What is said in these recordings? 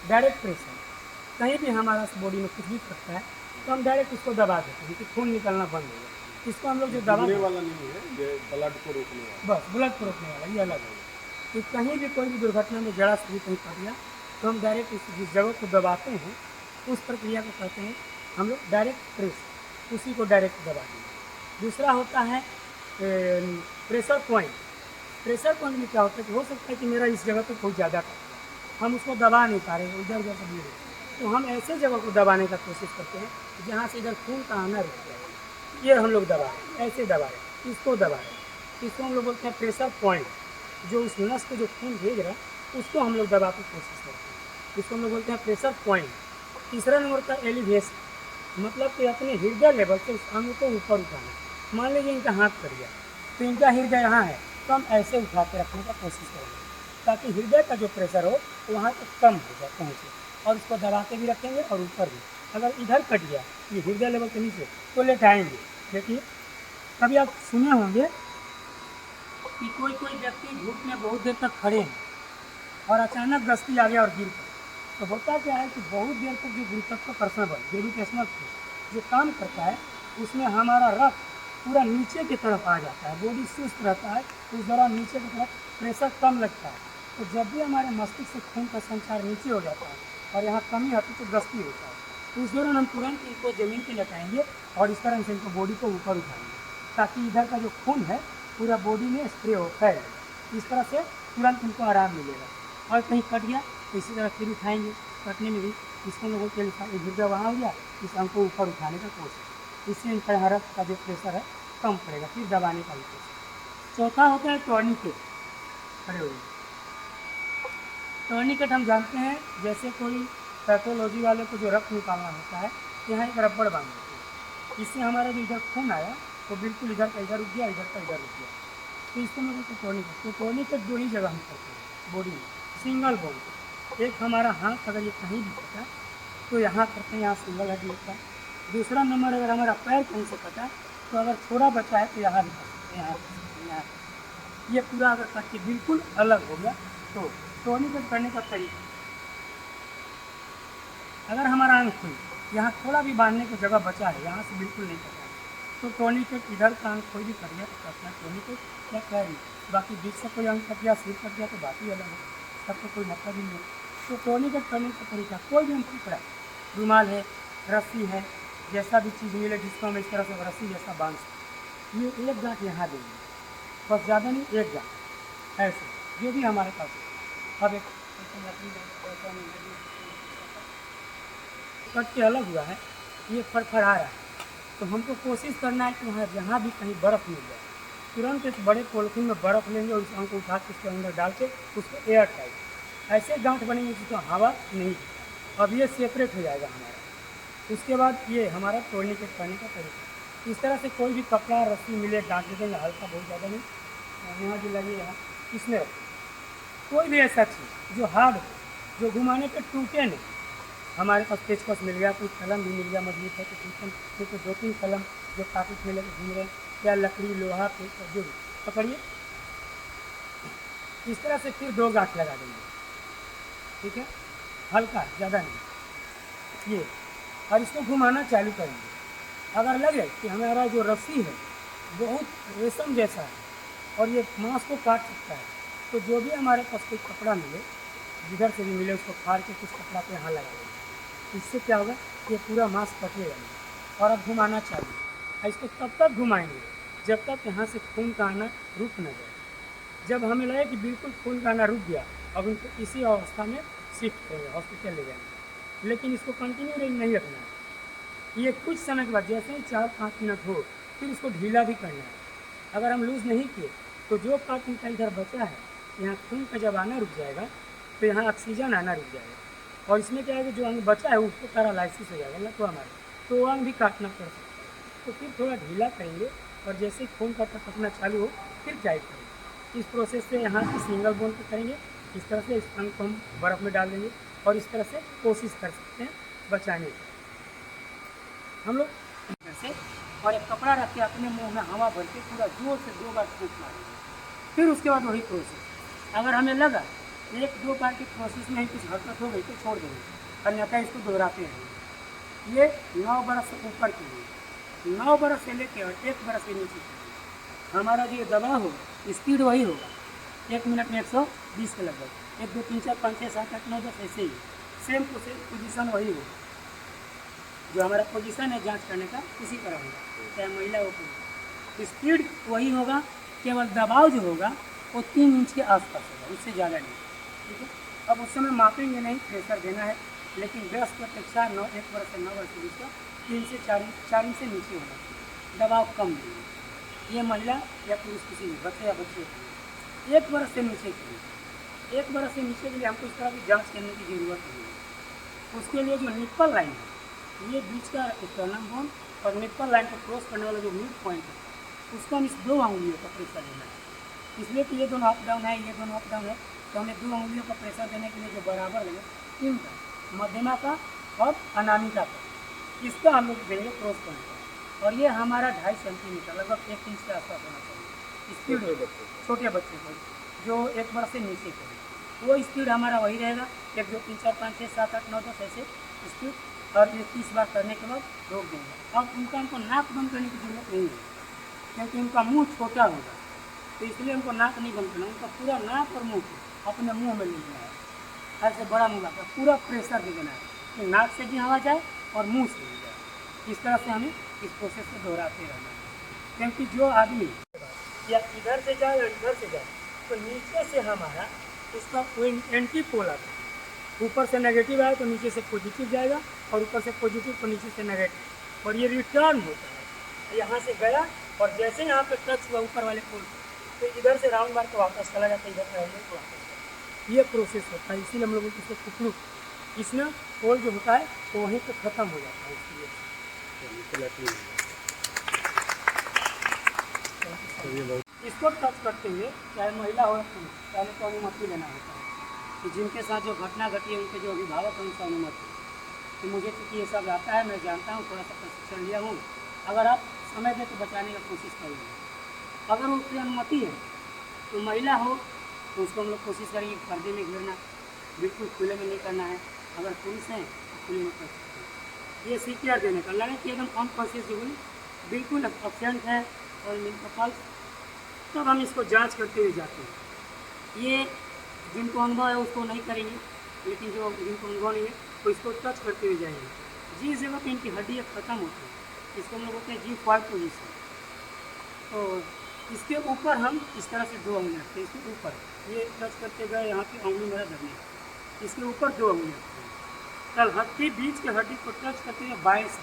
Direct pressure, कहीं भी हमारा बॉडी में कुछ भी करता है तो हम डायरेक्ट इसको दबा देते हैं कि खून निकलना बंद हो जाए। इसको हम लोग जो दबा गिरने वाला नहीं है, ये ब्लड को रोकने वाला। बस ब्लड को रोकने वाला, ये अलग है। कि कहीं भी कोई भी दुर्घटना में जरा से भी कहीं पड़ गया तो हम डायरेक्ट जिस जगह को दबाते हैं उस प्रक्रिया को कहते हैं हम लोग डायरेक्ट प्रेस, उसी को डायरेक्ट दबा देंगे। दूसरा होता है प्रेशर पॉइंट। प्रेशर पॉइंट में क्या होता है कि हो सकता है कि मेरा इस जगह पर बहुत ज़्यादा कट गया, हम उसको दबा नहीं पा रहे, इधर उधर से भी, तो हम ऐसे जगह को दबाने का कोशिश करते हैं जहाँ से इधर खून का आना रुक जाए। ये हम लोग दबा रहे हैं, ऐसे दबा रहे हैं, इसको दबा रहे हैं, इसको हम लोग बोलते हैं प्रेशर पॉइंट। जो उस नस को जो खून भेज रहा है उसको हम लोग दबा की कोशिश करते हैं, इसको हम लोग बोलते हैं प्रेशर पॉइंट। तीसरा नंबर का एलिवेशन, मतलब कि अपने हृदय लेवल से उस अंग को ऊपर उठाना। मान लीजिए इनका हाथ कट गया तो इनका हृदय यहाँ है, तो हम ऐसे उठा के रखने का कोशिश करेंगे ताकि हृदय का जो प्रेशर हो वहाँ तक कम हो जाए, पहुँचे, और उसको दबा के भी रखेंगे और ऊपर भी। अगर इधर कट गया ये हृदय लेवल के नीचे तो लेटाएंगे। देखिए कभी आप सुने होंगे कि कोई कोई व्यक्ति धूप में बहुत देर तक खड़े हैं और अचानक गश्ती आ गया और गिर गए, तो होता क्या है कि बहुत देर तक जो गुरुत्वाकर्षण बल, ग्रेविटेशनल फोर्स जो काम करता है उसमें हमारा रक्त पूरा नीचे की तरफ आ जाता है, बॉडी सुस्त रहता है, उस दौरान नीचे की तरफ प्रेशर कम लगता है। तो जब भी हमारे मस्तिष्क से खून का संचार नीचे हो जाता है और यहाँ कमी आती है तो गश्ती होता है, तो उस दौरान हम तुरंत इनको ज़मीन पे लटाएंगे और इस तरह से इनको बॉडी को ऊपर उठाएंगे ताकि इधर का जो खून है पूरा बॉडी में स्प्रे हो फैलेगा। इस तरह से तुरंत इनको आराम मिलेगा। और कहीं कट गया तो इसी तरह फिर उठाएंगे, कटने में भी इसको लोगों के हृदय वहाँ हो गया, इस अंग को ऊपर उठाने का कोशिश, इससे इनका रक्त का जो प्रेशर है कम पड़ेगा, फिर दबाने का भी कोशिश। चौथा होता है टॉर्निकेट। खड़े हो गए टॉर्निकेट हम जानते हैं, जैसे कोई पैथोलॉजी वाले को जो रक्त निकालना होता है यहाँ एक रबड़ बांध देते हैं, इससे हमारा जो इधर खून आया तो बिल्कुल इधर का इधर रुक गया, इधर का इधर रुक गया, तो इसको मैं बोलते हैं टॉर्निकेट। तो टॉर्निकेट दो ही जगह हम करते हैं बॉडी में, सिंगल बोन। एक हमारा हाथ अगर ये कहीं भी कटा तो यहाँ करते हैं, यहाँ सिंगल हेड लगता है। दूसरा नंबर अगर हमारा पैर कहीं से कटा तो अगर थोड़ा बचा है तो यहाँ भी कर सकते हैं, यहाँ ये पूरा अगर कट के बिल्कुल अलग हो गया तो टॉर्निकेट करने का तरीका, अगर हमारा अंग खुल यहाँ थोड़ा भी बांधने की जगह बचा है, यहाँ से बिल्कुल नहीं कटा है, तो टॉर्निकेट इधर का अंग कोई भी कर दिया तो करना टॉर्निकेट या पैर में। बाकी बीच से कोई अंग कट गया, सिर कट गया तो बात ही अलग है, सबको कोई मतलब ही नहीं है। तो टॉर्निकेट करने का तरीका कोई भी हम पकड़ा, रुमाल है, रस्सी है, जैसा भी चीज़ मिले जिसको हम इस तरह से रस्सी जैसा बांध सकते, ये एक गांठ यहाँ देंगे, बस ज़्यादा नहीं, एक गांठ ऐसे जो भी हमारे पास है। अब एक कट के अलग हुआ है, ये फड़फड़ा रहा है, तो हमको कोशिश करना है कि वहाँ जहाँ भी कहीं बर्फ़ मिल जाए तुरंत एक बड़े पॉलिथीन में बर्फ़ लेंगे और उस अंग को उठा के उसके अंदर डाल के उसको एयर टाइट ऐसे गांठ बनेंगे जिसको हवा नहीं, अब ये सेपरेट हो जाएगा हमारा। उसके बाद ये हमारा टॉर्निकेट करने का तरीका, इस तरह से कोई भी कपड़ा रस्सी मिले गांठ दे देंगे, हल्का बहुत ज़्यादा नहीं, यहाँ जो लगे यहाँ इसमें रखें। कोई भी ऐसा चीज़ जो हार्ड हो, जो घुमाने पर टूटे नहीं, हमारे पास पेचकस मिल गया, कोई कलम भी मिल गया मजबूत है तो ठीक है, 2-3 कलम जो काफी मिले घूम रहे हैं, या लकड़ी लोहा पे जो भी पकड़िए, इस तरह से फिर 2 गांठ लगा देंगे, ठीक है, हल्का ज़्यादा नहीं ये, और इसको घुमाना चालू करेंगे। अगर लगे कि हमारा जो रस्सी है बहुत रेशम जैसा है और ये मांस को काट सकता है, तो जो भी हमारे पास कोई कपड़ा मिले, जिधर से भी मिले उसको फाड़ के कुछ कपड़ा पे यहाँ लगा देंगे, इससे क्या होगा ये पूरा मांस कटेगा नहीं। और अब घुमाना चाहिए, इसको तब तक घुमाएंगे जब तक यहाँ से खून का आना रुक न जाए। जब हमें लगे कि बिल्कुल खून का आना रुक गया, अब इनको इसी अवस्था में शिफ्ट करेंगे, हॉस्पिटल ले जाएंगे, लेकिन इसको कंटिन्यू नहीं रखना है। ये कुछ समय के बाद जैसे ही 4-5 मिनट हो फिर इसको ढीला भी करना है। अगर हम लूज़ नहीं किए तो जो पार्ट इनका इधर बचा है यहाँ खून का जब आना रुक जाएगा तो यहाँ ऑक्सीजन आना रुक जाएगा, और इसमें क्या है कि जो अंग बचा है उसको पैरालाइसिस हो जाएगा ना, तो हमारे तो वो अंग भी काटना पड़ सकता है। तो फिर थोड़ा ढीला करेंगे और जैसे ही खून का टपकना चालू हो फिर टाइट करेंगे। इस प्रोसेस से यहाँ की सिंगल बोन पे करेंगे, इस तरह से इस अंग को हम बर्फ़ में डाल देंगे और इस तरह से कोशिश कर सकते हैं बचाने की। हम लोग ऐसे और एक कपड़ा रख के अपने मुंह में हवा भर के पूरा जोर से 2 बार फूंक मारेंगे, फिर उसके बाद वही प्रोसेस। अगर हमें लगा एक दो बार के प्रोसेस में ही कुछ हरकत हो गई तो छोड़ देंगे, अन्यथा इसको दोहराते रहेंगे। ये 9 बरस से ऊपर के लिए, 9 बरस से लेकर और 1 बरस के नीचे के लिए हमारा जो दबाव होगा स्पीड वही होगा, 1 मिनट में 120 के लगभग। 1 2 3 4 5 6 7 8 9 10 ऐसे ही सेम टू सेम पोजीशन वही होगा। जो हमारा पोजीशन है जांच करने का उसी तरह होगा, चाहे महिला हो पुरुष। स्पीड वही होगा, केवल दबाव जो होगा वो 3 इंच के आसपास होगा, उससे ज़्यादा नहीं। ठीक है, अब उस समय मापेंगे नहीं, प्रेशर देना है, लेकिन वयस्क की अपेक्षा 1 वर्ष से 9 वर्ष के बीच का 3 से 4 इंच से नीचे होना चाहिए, दबाव कम देंगे। ये महिला या पुरुष किसी भी, बच्चे या बच्चे, 1 वर्ष से नीचे के लिए, 1 वर्ष से नीचे के लिए हमको इस तरह की जाँच करने की ज़रूरत नहीं है। उसके लिए जो निप्पल लाइन है, ये बीच का स्टर्नम बोन और निप्पल लाइन को क्रॉस करने वाला जो मिड पॉइंट है, उसको हम इस 2 अंगुलियों का प्रेशर देना है। इसलिए कि ये दोनों अप डाउन है, ये दोनों अप डाउन है, तो हमें 2 अंगुलियों का प्रेशर देने के लिए जो बराबर लगे 3 का, मध्यमा का और अनामिका का, इसका हम लोग देंगे क्रॉस पॉइंट का। और ये हमारा 2.5 सेंटीमीटर लगभग 1 इंच के आसपास होना चाहिए स्पीड। छोटे बच्चे को जो 1 वर्ष से नीचे के, वो स्पीड हमारा वही रहेगा, 1 2 3 4 5 6 7 8 9 10 ऐसे स्पीड। और ये 30 बार करने के बाद रोक देंगे। अब उनका हमको नाक बंद करने की जरूरत नहीं है, क्योंकि उनका मुंह छोटा होगा, तो इसलिए उनको नाक नहीं बंद करना, उनका पूरा नाक और मुंह को अपने मुंह में ले लेना है। ऐसे बड़ा मुंह का पूरा प्रेशर दे देना है कि नाक से भी हवा जाए और मुंह से भी जाए। इस तरह से हमें इस प्रोसेस को दोहराते रहना है, क्योंकि जो आदमी या इधर से जाए और इधर से जाए तो नीचे से हमारा उसका एंटी पोल आता है। ऊपर से नेगेटिव आए तो नीचे से पॉजिटिव जाएगा, और ऊपर से पॉजिटिव तो नीचे से नेगेटिव, और ये रिटर्न होता है। यहाँ से गया और जैसे यहाँ पे टच हुआ ऊपर वाले पोल तो इधर से राउंड मार के वापस चला जाता है, इधर से राउंड मार के वापस। ये प्रोसेस होता है, इसीलिए हम लोग इसको कुकड़ू, इसमें पोल जो होता है तो वहीं पे ख़त्म हो जाता है। इसको टच करते हुए चाहे महिला हो या पुरुष, पहले तो अनुमति लेना होता है कि जिनके साथ जो घटना घटी है उनके जो अभिभावक हैं उनसे अनुमति। तो मुझे चूँकि ये सब आता है, मैं जानता हूँ, थोड़ा सा प्रशिक्षण लिया हूँ। अगर आप समय दें तो बचाने की कोशिश करेंगे। अगर उसकी अनुमति है तो महिला हो तो उसको हम लोग कोशिश करेंगे पर्दे में घेरना, बिल्कुल खुले में नहीं करना है। अगर पुरुष हैं तो खुले में कर सकते हैं। ये CPR देने का लगे कि एकदम अनकॉन्शियस जो बोली बिल्कुल अपसेंट है और मिनका पल्स, तब हम इसको जांच करते हुए जाते हैं। ये जिनको अनुभव है उसको नहीं करेंगे, लेकिन जो जिनको अनुभव नहीं है तो इसको टच करते हुए जाएंगे। जिस जगह पे इनकी हड्डी ख़त्म होती है इसको हम लोग बोलते हैं G5 पोजीशन। तो इसके ऊपर हम इस तरह से 2 अंगुली रखते हैं, इसके ऊपर ये टच करते गए, यहाँ की अंगुली मेरा धरने, इसके ऊपर 2 अंगुली रखते हैं। कल हड्डी बीच के हड्डी को टच करते हुए बाएं से,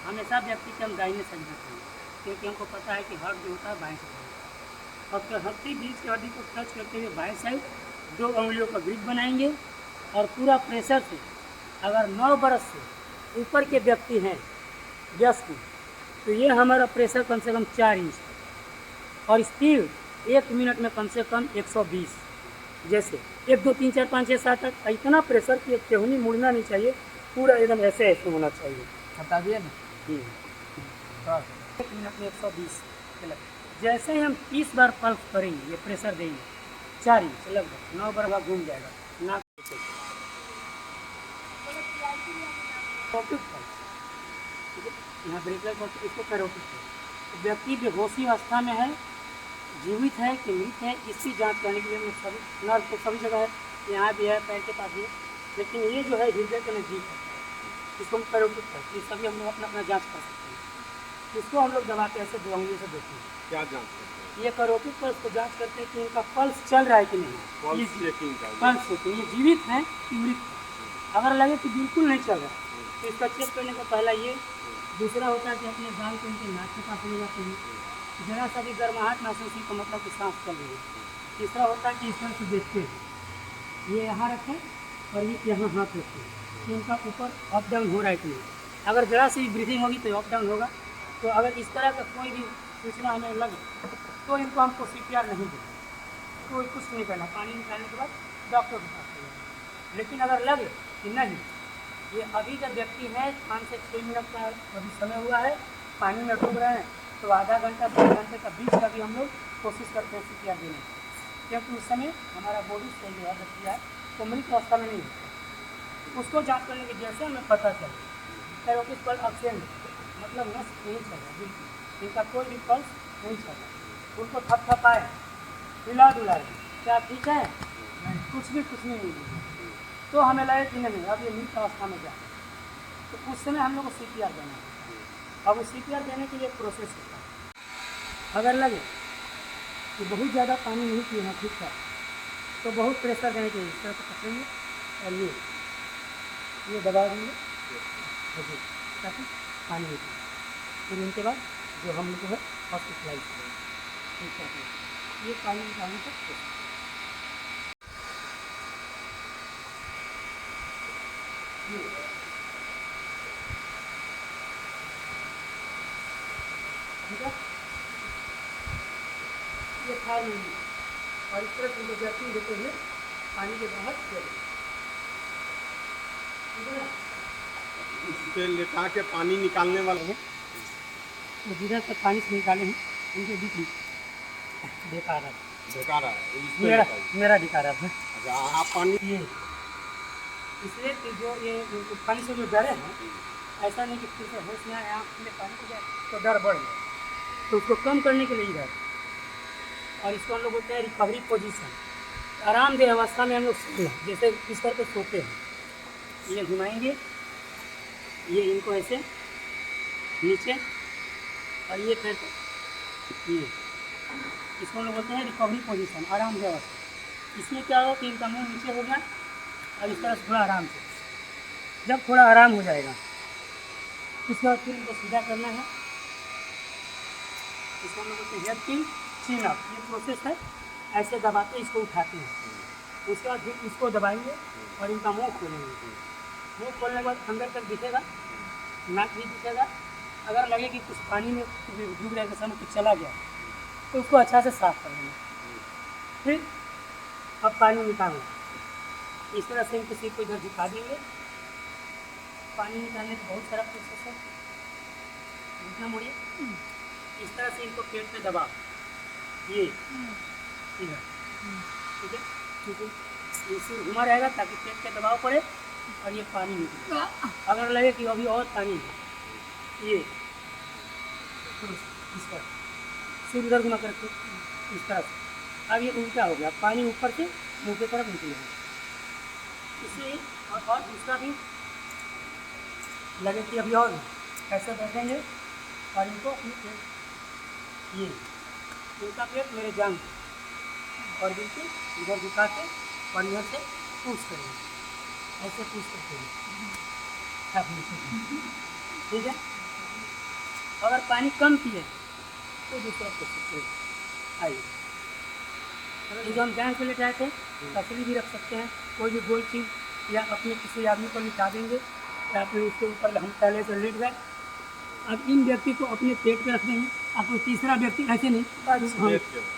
हमेशा व्यक्ति के हम दाहिने साइड रखते हैं, क्योंकि हमको पता है कि हाथ जो होता है बाएं साइड होता है। और फिर हड्डी बीच की हड्डी को टच करते हुए बाएं साइड 2 अंगुलियों का ग्रिप बनाएंगे, और पूरा प्रेशर से, अगर 9 बरस से ऊपर के व्यक्ति हैं वयस्क, तो ये हमारा प्रेशर कम से कम 4 इंच, और स्पीड 1 मिनट में कम से कम 120। जैसे 1 2 3 4 5 6 7 8, इतना प्रेशर कि केहूनी मुड़ना नहीं चाहिए, पूरा एकदम ऐसे ऐसे होना चाहिए। बता दिए ना। 1 मिनट में 120 के लग। जैसे ही हम 30 बार पल्स करेंगे, ये प्रेशर देंगे 4 इंच लगभग, 9 बार घूम जाएगा नाक। यहाँ ब्रेकलर पल्स, इसको कैरोटिक पल्स। व्यक्ति बेहोशी अवस्था में है, जीवित है कि मृत है, इसकी जांच करने के लिए हम सभी नर्व तो सभी जगह है, यहाँ भी है, पैर के पास भी है, लेकिन ये जो है हृदय के नज़दीक है, इसको हम कैरोटिक पल्स, ये सभी हम लोग अपना अपना जाँच कर सकते हैं। इसको हम लोग दबाते ऐसे 2 अंगुली से देखते हैं। क्या जांच करते हैं? ये कैरोटिक पल्स को जांच करते हैं कि इनका पल्स चल रहा है कि नहीं। पल्स चेकिंग का पल्स होते हैं, ये जीवित है कि मृत है। अगर लगे कि बिल्कुल नहीं चल रहा तो इसका चेक करने का पहला ये। दूसरा होता है कि अपने गाल को इनके नाक के पास ले जाते हैं, जरा सा भी गर्माहट महसूस हुई तो मतलब कि सांस चल रही है। तीसरा होता है कि इस तरह से देखते हैं, ये यहाँ रखें और ये यहाँ हाथ रखें कि इनका ऊपर अप डाउन हो रहा है कि नहीं। अगर जरा सी ब्रीथिंग होगी तो अप डाउन होगा। तो अगर इस तरह का कोई भी सूचना हमें लगे तो इनको हमको CPR नहीं देना, कोई कुछ नहीं करना, पानी निकालने के बाद डॉक्टर के पास जाना। लेकिन अगर लगे कि नहीं ये अभी का व्यक्ति है, 5 से 6 मिनट का अभी समय हुआ है, पानी में डूब रहे हैं, तो आधा घंटा 3 घंटे का बीच का भी हम लोग कोशिश करते हैं CPR देने की। क्योंकि उस समय हमारा बॉडी से जो है बैक्टीरिया वो मृत अवस्था में नहीं होता। उसको जांच करने की जैसे हमें पता चले थैरोपिस पर ऑक्सीजन मतलब नस नहीं चल रहा, बिल्कुल इनका कोई भी पल्स नहीं चल रहा, उनको थपथपाए हिला डुलाए, क्या ठीक है? कुछ नहीं मिलेगा। तो हमें लगे कि नहीं अब ये मृत अवस्था में जा, तो उस समय हम लोग को CPR देना है। अब उस CPR देने के लिए प्रोसेस होता है। अगर लगे कि बहुत ज़्यादा पानी नहीं पिए हैं ठीक है, तो बहुत प्रेशर देने के लिए इस तरह से पकड़ेंगे और ये दबा देंगे ताकि पानी नहीं पिए। फिर इनके बाद जो हम लोग को है हॉस्पिटलाइज करेंगे, ठीक है? ये पानी निकालने तक ठीक है, ये था नहीं और इस तरह से उनको जर्किंग देते हुए पानी के बाहर दे देंगे, ठीक है ना? इस पे लेटा के पानी निकालने वाला है। तो जिधर से पानी से निकाले हैं उनके बीच में दिखा रहा था, बेकार है इस पे मेरा लेटाइए। मेरा दिखा रहा था अच्छा, आप पानी ये, इसलिए कि जो ये उनको पानी से जो डरे हैं, ऐसा नहीं कि फिर से होश में आए आँख में पानी को जाए तो डर बढ़ जाए, तो उसको कम करने के लिए इधर, और इसको हम लोग बोलते हैं रिकवरी पोजीशन। आरामदेह अवस्था में हम लोग सोते हैं, जैसे बिस्तर पे सोते हैं, ये घुमाएंगे, ये इनको ऐसे नीचे और ये पैर को ये, इसको हम लोग बोलते हैं रिकवरी पोजीशन, आरामदेह अवस्था। इसमें क्या होगा कि इनका मुंह नीचे हो गया और इस तरह से थोड़ा आराम से, जब थोड़ा आराम हो जाएगा उसके बाद फिर इनको सीधा करना है, इसको हम लोग बोलते हैं हेड पिन चिन अप, ये प्रोसेस है। ऐसे दबाते इसको उठाते हैं, उसके बाद फिर इसको दबाएंगे और इनका मुंह खोलेंगे। मुंह खोलने के बाद अंदर तक दिखेगा, नाक भी दिखेगा। अगर लगे कि कुछ पानी में डूब रहे समय कुछ चला गया तो उसको अच्छा से साफ कर लेना। फिर अब पानी निकालना, इस तरह से इनको सिर को इधर झुका देंगे। पानी निकालने का बहुत सारा प्रोसेस है, इतना मोड़िए, इस तरह से इनको पेट पे दबा, ये इधर, ठीक है, क्योंकि ये सिर घुमा रहेगा ताकि पेट पे दबाव पड़े और ये पानी निकले। अगर लगे कि अभी और पानी है, ये इस तरह सिर उधर घुमा करके इस तरह से, अब ये उल्टा हो गया, पानी ऊपर से मुँह की तरफ निकलेगा। इससे और दूसरा भी लगे कि अभी और ऐसे बैठेंगे और इनको अपनी पेट, ये इनका पेट मेरे जान और बिल्कुल इधर झुका के और इधर से पुश करेंगे, ऐसे पुश करते हैं आप नीचे, ठीक है? अगर पानी कम पिए तो दूसरा कर सकते हैं। आइए, ये जो हम जान पे लेटाए थे तसली भी रख सकते हैं, कोई भी गोल चीज़ या अपने किसी आदमी को लिटा देंगे या फिर उसके ऊपर हम पहले से लेट गए। अब इन व्यक्ति को अपने पेट पे रख देंगे, अब कोई तीसरा व्यक्ति ऐसे नहीं, हाँ,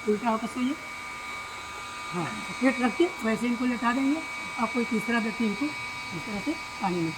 उल्टा होकर सोइए, हाँ, पेट रख के वैसे इनको लेटा देंगे। अब कोई तीसरा व्यक्ति इनको इस तरह से पानी में